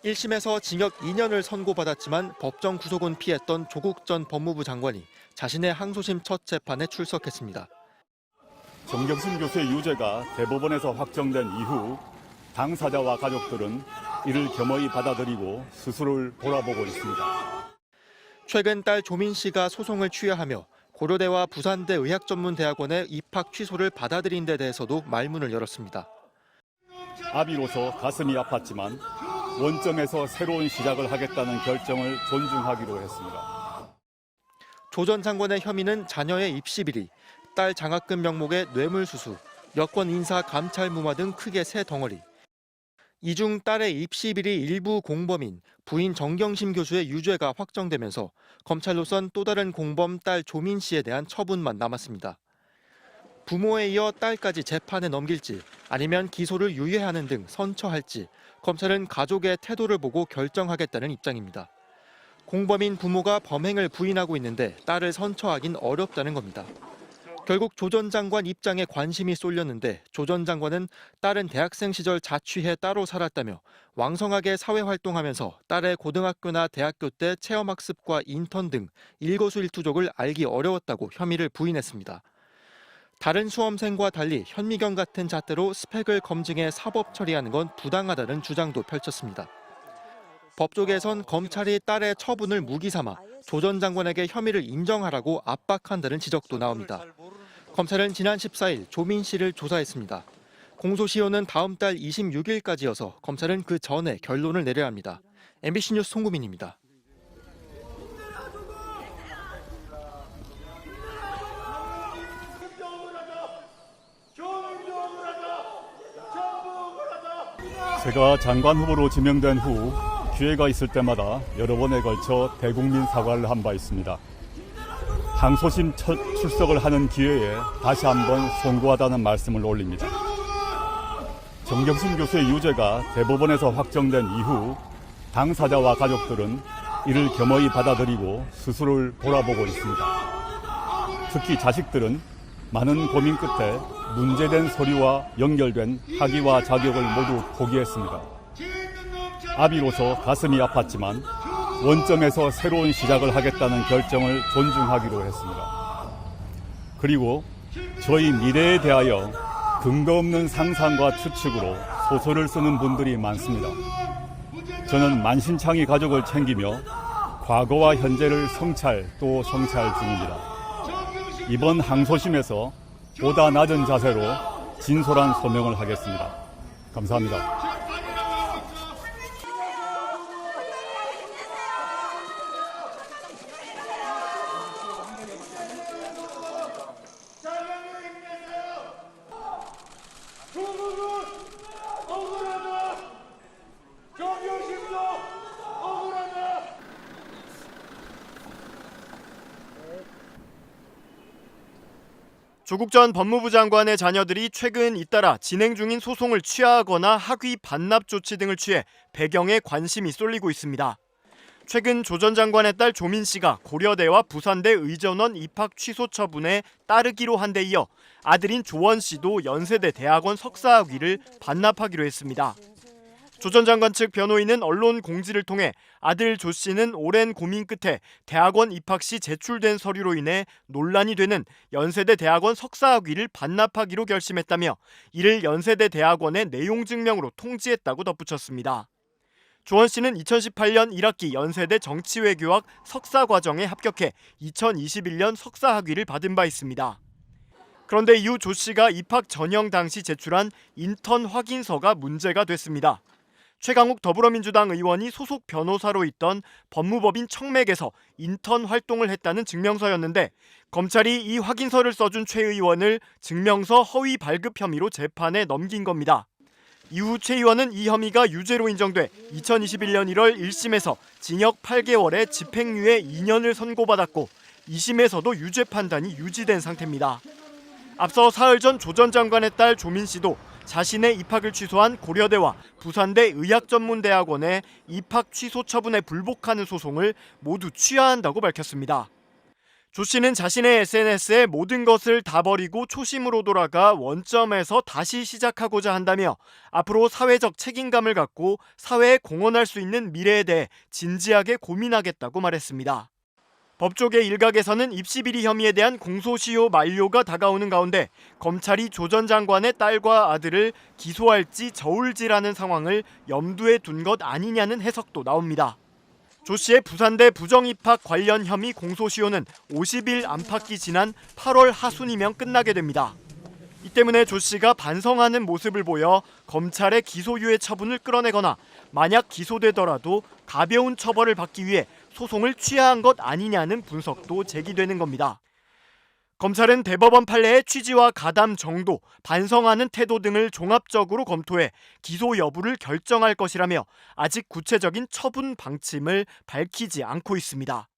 1심에서 징역 2년을 선고받았지만 법정 구속은 피했던 조국 전 법무부 장관이 자신의 항소심 첫 재판에 출석했습니다. 정경심 교수의 유죄가 대법원에서 확정된 이후 당사자와 가족들은 이를 겸허히 받아들이고 스스로를 돌아보고 있습니다. 최근 딸 조민 씨가 소송을 취하하며 고려대와 부산대 의학전문대학원의 입학 취소를 받아들인 데 대해서도 말문을 열었습니다. 아비로서 가슴이 아팠지만 원점에서 새로운 시작을 하겠다는 결정을 존중하기로 했습니다. 조 전 장관의 혐의는 자녀의 입시 비리, 딸 장학금 명목의 뇌물수수, 여권 인사 감찰 무마 등 크게 세 덩어리. 이 중 딸의 입시 비리 일부 공범인 부인 정경심 교수의 유죄가 확정되면서 검찰로선 또 다른 공범 딸 조민 씨에 대한 처분만 남았습니다. 부모에 이어 딸까지 재판에 넘길지 아니면 기소를 유예하는 등 선처할지 검찰은 가족의 태도를 보고 결정하겠다는 입장입니다. 공범인 부모가 범행을 부인하고 있는데 딸을 선처하긴 어렵다는 겁니다. 결국 조 전 장관 입장에 관심이 쏠렸는데 조 전 장관은 딸은 대학생 시절 자취해 따로 살았다며 왕성하게 사회활동하면서 딸의 고등학교나 대학교 때 체험학습과 인턴 등 일거수일투족을 알기 어려웠다고 혐의를 부인했습니다. 다른 수험생과 달리 현미경 같은 잣대로 스펙을 검증해 사법 처리하는 건 부당하다는 주장도 펼쳤습니다. 법조계에선 검찰이 딸의 처분을 무기 삼아 조 전 장관에게 혐의를 인정하라고 압박한다는 지적도 나옵니다. 검찰은 지난 14일 조민 씨를 조사했습니다. 공소시효는 다음 달 26일까지여서 검찰은 그 전에 결론을 내려야 합니다. MBC 뉴스 송구민입니다. 제가 장관 후보로 지명된 후 기회가 있을 때마다 여러 번에 걸쳐 대국민 사과를 한 바 있습니다. 항소심 첫 출석을 하는 기회에 다시 한번 송구하다는 말씀을 올립니다. 정경심 교수의 유죄가 대법원에서 확정된 이후 당사자와 가족들은 이를 겸허히 받아들이고 스스로를 돌아보고 있습니다. 특히 자식들은 많은 고민 끝에 문제된 서류와 연결된 학위와 자격을 모두 포기했습니다. 아비로서 가슴이 아팠지만 원점에서 새로운 시작을 하겠다는 결정을 존중하기로 했습니다. 그리고 저희 미래에 대하여 근거 없는 상상과 추측으로 소설을 쓰는 분들이 많습니다. 저는 만신창이 가족을 챙기며 과거와 현재를 성찰 또 성찰 중입니다. 이번 항소심에서 보다 낮은 자세로 진솔한 소명을 하겠습니다. 감사합니다. 조국 전 법무부 장관의 자녀들이 최근 잇따라 진행 중인 소송을 취하하거나 학위 반납 조치 등을 취해 배경에 관심이 쏠리고 있습니다. 최근 조 전 장관의 딸 조민 씨가 고려대와 부산대 의전원 입학 취소 처분에 따르기로 한 데 이어 아들인 조원 씨도 연세대 대학원 석사학위를 반납하기로 했습니다. 조 전 장관 측 변호인은 언론 공지를 통해 아들 조 씨는 오랜 고민 끝에 대학원 입학 시 제출된 서류로 인해 논란이 되는 연세대 대학원 석사학위를 반납하기로 결심했다며 이를 연세대 대학원의 내용 증명으로 통지했다고 덧붙였습니다. 조원 씨는 2018년 1학기 연세대 정치외교학 석사과정에 합격해 2021년 석사학위를 받은 바 있습니다. 그런데 이후 조 씨가 입학 전형 당시 제출한 인턴 확인서가 문제가 됐습니다. 최강욱 더불어민주당 의원이 소속 변호사로 있던 법무법인 청맥에서 인턴 활동을 했다는 증명서였는데 검찰이 이 확인서를 써준 최 의원을 증명서 허위 발급 혐의로 재판에 넘긴 겁니다. 이후 최 의원은 이 혐의가 유죄로 인정돼 2021년 1월 1심에서 징역 8개월에 집행유예 2년을 선고받았고 2심에서도 유죄 판단이 유지된 상태입니다. 앞서 사흘 전 조 전 장관의 딸 조민 씨도 자신의 입학을 취소한 고려대와 부산대 의학전문대학원의 입학 취소 처분에 불복하는 소송을 모두 취하한다고 밝혔습니다. 조 씨는 자신의 SNS에 모든 것을 다 버리고 초심으로 돌아가 원점에서 다시 시작하고자 한다며 앞으로 사회적 책임감을 갖고 사회에 공헌할 수 있는 미래에 대해 진지하게 고민하겠다고 말했습니다. 법조계 일각에서는 입시비리 혐의에 대한 공소시효 만료가 다가오는 가운데 검찰이 조 전 장관의 딸과 아들을 기소할지 저울질하는 상황을 염두에 둔 것 아니냐는 해석도 나옵니다. 조 씨의 부산대 부정입학 관련 혐의 공소시효는 50일 안팎이 지난 8월 하순이면 끝나게 됩니다. 이 때문에 조 씨가 반성하는 모습을 보여 검찰의 기소유예 처분을 끌어내거나 만약 기소되더라도 가벼운 처벌을 받기 위해 소송을 취하한 것 아니냐는 분석도 제기되는 겁니다. 검찰은 대법원 판례의 취지와 가담 정도, 반성하는 태도 등을 종합적으로 검토해 기소 여부를 결정할 것이라며 아직 구체적인 처분 방침을 밝히지 않고 있습니다.